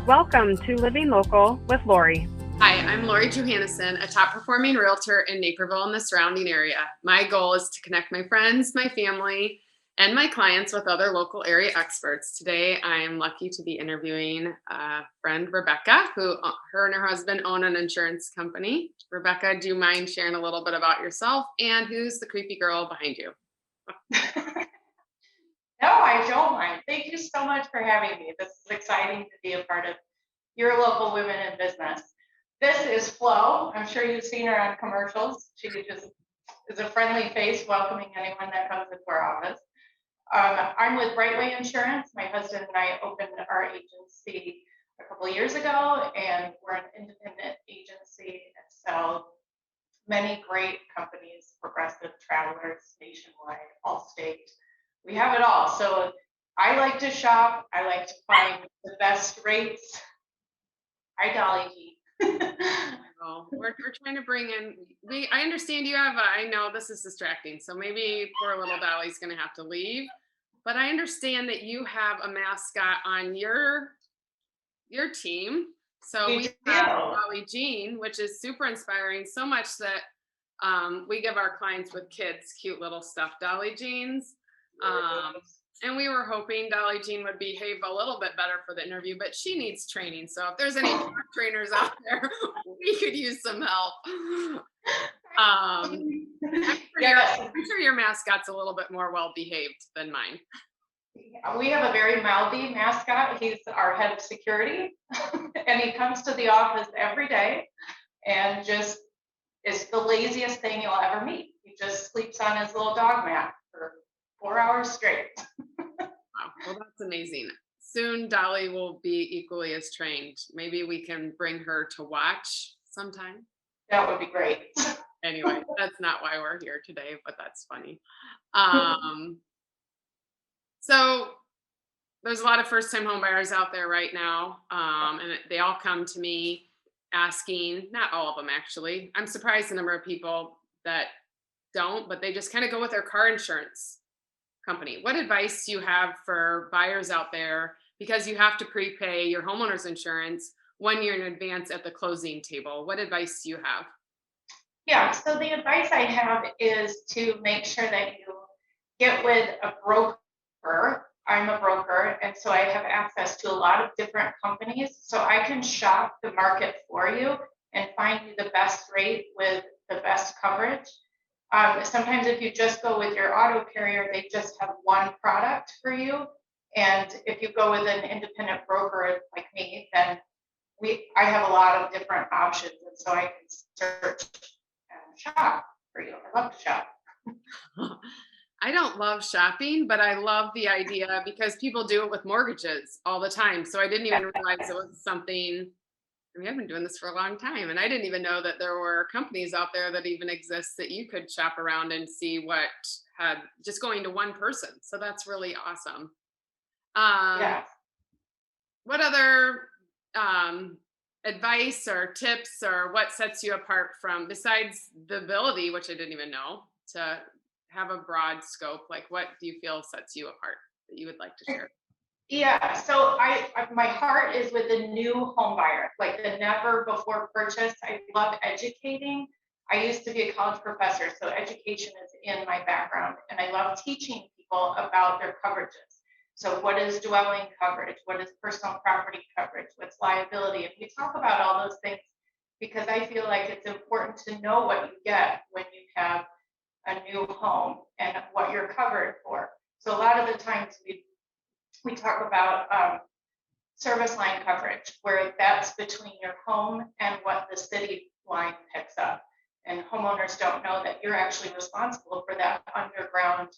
Welcome to Living Local with Lori. Hi, I'm Lori Johanneson, a top performing realtor in Naperville and the surrounding area. My goal is to connect my friends, my family, and my clients with other local area experts. Today, I am lucky to be interviewing a friend, Rebecca, who her and her husband own an insurance company. Rebecca, do you mind sharing a little bit about yourself and who's the creepy girl behind you? No, I don't mind. Thank you so much for having me. This is exciting to be a part of your local women in business. This is Flo. I'm sure you've seen her on commercials. She just is a friendly face welcoming anyone that comes into our office. I'm with Brightway Insurance. My husband and I opened our agency a couple of years ago, and we're an independent agency and sell many great companies, Progressive, Travelers, Nationwide, Allstate. We have it all. So I like to shop. I like to find the best rates. Hi, Dolly G. Well, we're trying to bring in, I understand you have, I know this is distracting, so maybe poor little Dolly's going to have to leave, but I understand that you have a mascot on your team. So we have Dolly Jean, which is super inspiring, so much that we give our clients with kids cute little stuffed Dolly Jeans. And we were hoping Dolly Jean would behave a little bit better for the interview, but she needs training. So if there's any trainers out there, we could use some help. I'm sure your mascot's a little bit more well-behaved than mine. We have a very mouthy mascot. He's our head of security, and he comes to the office every day and just is the laziest thing you'll ever meet. He just sleeps on his little dog mat for 4 hours straight. Wow, well, that's amazing. Soon Dolly will be equally as trained. Maybe we can bring her to watch sometime. That would be great. Anyway, that's not why we're here today, but that's funny. So there's a lot of first-time home buyers out there right now, and they all come to me asking, not all of them actually. I'm surprised the number of people that don't, but they just kind of go with their car insurance company. What advice do you have for buyers out there? Because you have to prepay your homeowner's insurance 1 year in advance at the closing table. What advice do you have? Yeah, so the advice I have is to make sure that you get with a broker. I'm a broker, and so I have access to a lot of different companies. So I can shop the market for you and find you the best rate with the best coverage. Sometimes if you just go with your auto carrier, they just have one product for you. And if you go with an independent broker like me, then I have a lot of different options. And so I can search and shop for you. I love to shop. I don't love shopping, but I love the idea because people do it with mortgages all the time. So I didn't even realize it was something. I mean, I've been doing this for a long time, and I didn't even know that there were companies out there that even exist that you could shop around and see what had just going to one person. So that's really awesome. Yeah. What other advice or tips or what sets you apart from, besides the ability, which I didn't even know, to have a broad scope? Like, what do you feel sets you apart that you would like to share? Yeah, so my heart is with the new home buyer, like the never before purchase. I love educating. I used to be a college professor, so education is in my background, and I love teaching people about their coverages. So what is dwelling coverage? What is personal property coverage? What's liability? And we talk about all those things because I feel like it's important to know what you get when you have a new home and what you're covered for. So a lot of the times we talk about service line coverage, where that's between your home and what the city line picks up. And homeowners don't know that you're actually responsible for that underground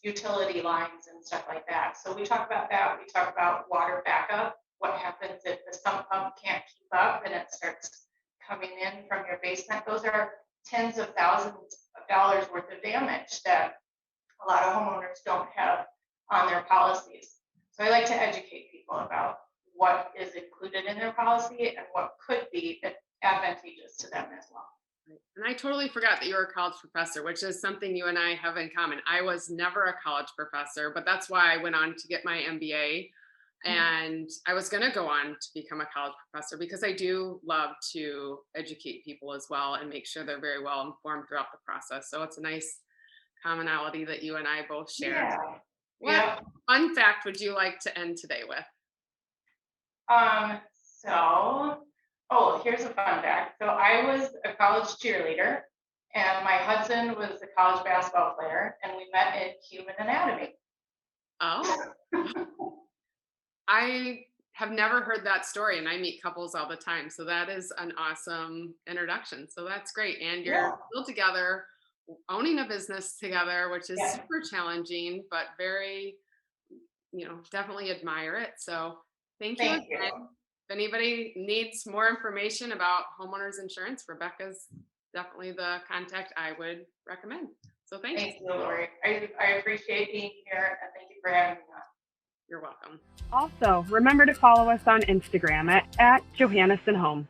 utility lines and stuff like that. So we talk about that. We talk about water backup. What happens if the sump pump can't keep up and it starts coming in from your basement? Those are tens of thousands of dollars worth of damage that a lot of homeowners don't have on their policies. So I like to educate people about what is included in their policy and what could be advantageous to them as well. And I totally forgot that you were a college professor, which is something you and I have in common. I was never a college professor, but that's why I went on to get my MBA. And I was going to go on to become a college professor because I do love to educate people as well and make sure they're very well informed throughout the process. So it's a nice commonality that you and I both share. Yeah. What Yeah. fun fact would you like to end today with? Here's a fun fact. So I was a college cheerleader and my husband was a college basketball player and we met in human anatomy. Oh, I have never heard that story and I meet couples all the time. So that is an awesome introduction. So that's great. And you're Yeah. still together, owning a business together, which is Yeah. super challenging, but very, definitely admire it. So thank you Thank again. you. If anybody needs more information about homeowners insurance, Rebecca's definitely the contact I would recommend. So thanks. Thank you, Lori. I appreciate being here and thank you for having me on. You're welcome. Also, remember to follow us on Instagram at Johanneson Home.